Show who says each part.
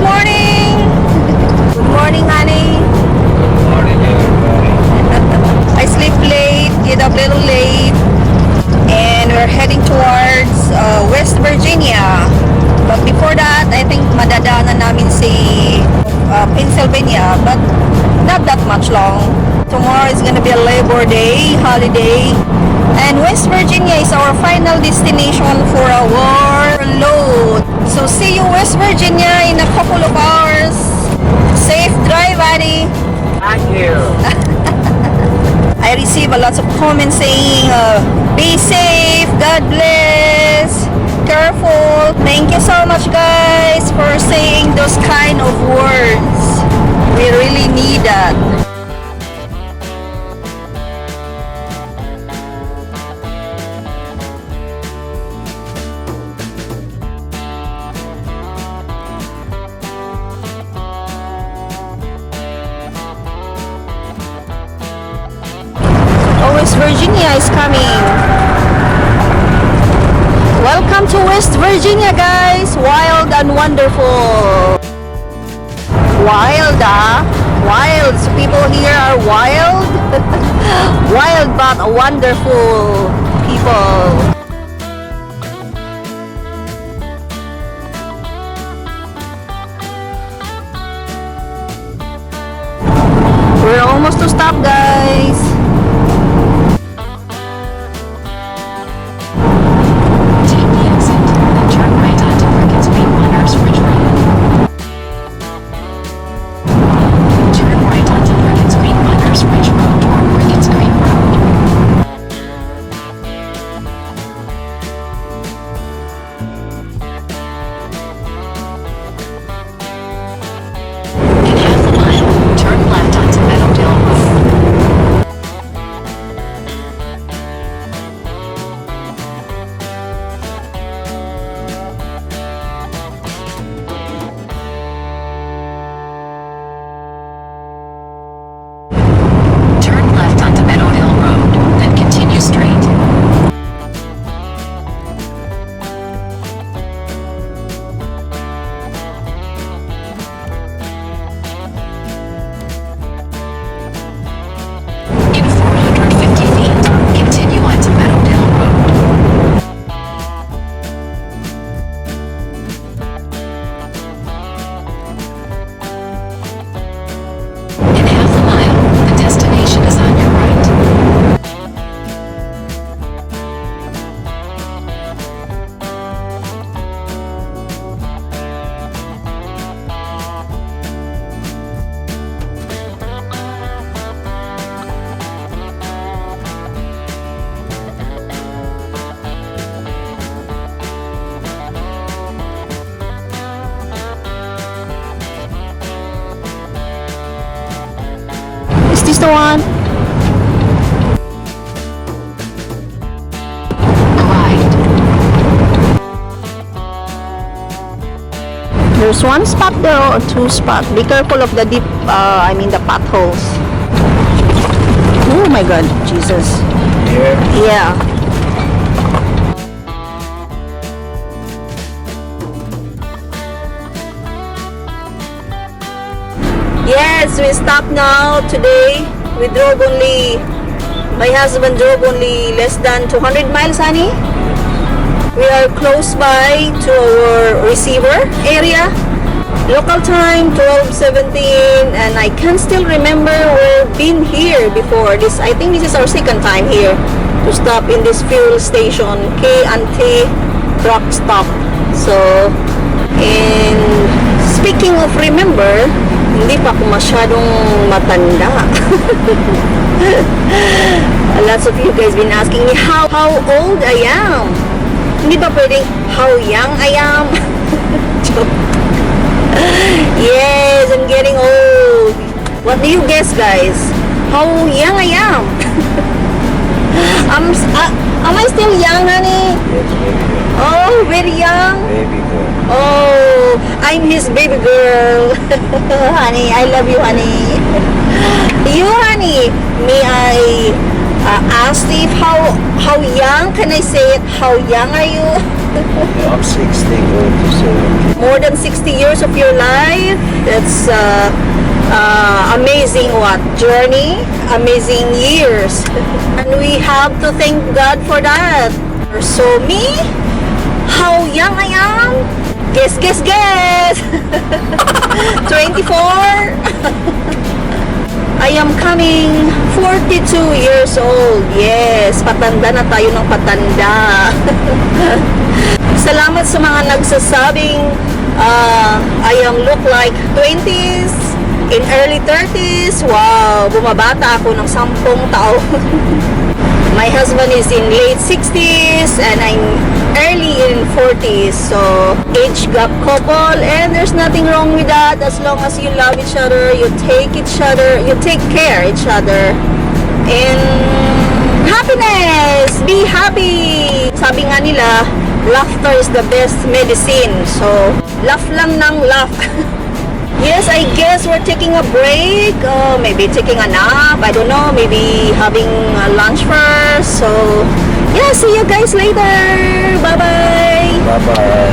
Speaker 1: morning! Good morning, honey.
Speaker 2: Morning, everybody.
Speaker 1: I sleep late, get up a little late, and we're heading towards West Virginia. But before that, I think madadaanan namin si Pennsylvania, but not that much long. Tomorrow is gonna be a Labor Day holiday, and West Virginia is our final destination for our load. So see you West Virginia in a couple of hours. Safe drive, buddy.
Speaker 2: Thank you.
Speaker 1: I receive a lot of comments saying, be safe, God bless, careful. Thank you so much, guys, for saying those kind of words. We really need that. West Virginia is coming. Welcome to West Virginia, guys. Wild and wonderful. Wild, wild. So people here are wild. Wild but wonderful people. We're almost to stop, guys. Is this the one? There's one spot there or two spots. Be careful of the deep, the potholes. Oh my God, Jesus. Yeah. Yes, we stopped now today. My husband drove only less than 200 miles, honey. We are close by to our receiver area. Local time 12:17, and I can still remember we've been here before. I think this is our second time here to stop in this fuel station, K&T truck stop. So, and speaking of remember, hindi pa ako masyadong matanda. Lots of you guys been asking me how old I am. Hindi ba pwedeng how young I am? Yes, I'm getting old. What do you guess, guys? How young I am? Am I still young, honey?
Speaker 2: Yes, baby girl.
Speaker 1: Oh, very young.
Speaker 2: Baby girl.
Speaker 1: Oh, I'm his baby girl. Honey, I love you, honey. You, honey, may I ask if how young can I say it? How young are you?
Speaker 2: I'm 60, going to 70.
Speaker 1: More than 60 years of your life. That's amazing journey, amazing years. And we have to thank God for that. So me, how young I am? Guess, guess, guess! 24? I am coming 42 years old. Yes, patanda na tayo ng patanda. Salamat sa mga nagsasabing I am look like 20s, in early 30s. Wow, bumabata ako ng 10 taon. My husband is in late 60s and I'm early in 40s. So, age gap couple, and there's nothing wrong with that as long as you love each other, you take care each other. And happiness! Be happy! Sabi nga nila, laughter is the best medicine. So, laugh lang ng laugh. Yes, I guess we're taking a break. Maybe taking a nap. I don't know. Maybe having lunch first. So, yeah, see you guys later. Bye-bye.
Speaker 2: Bye-bye.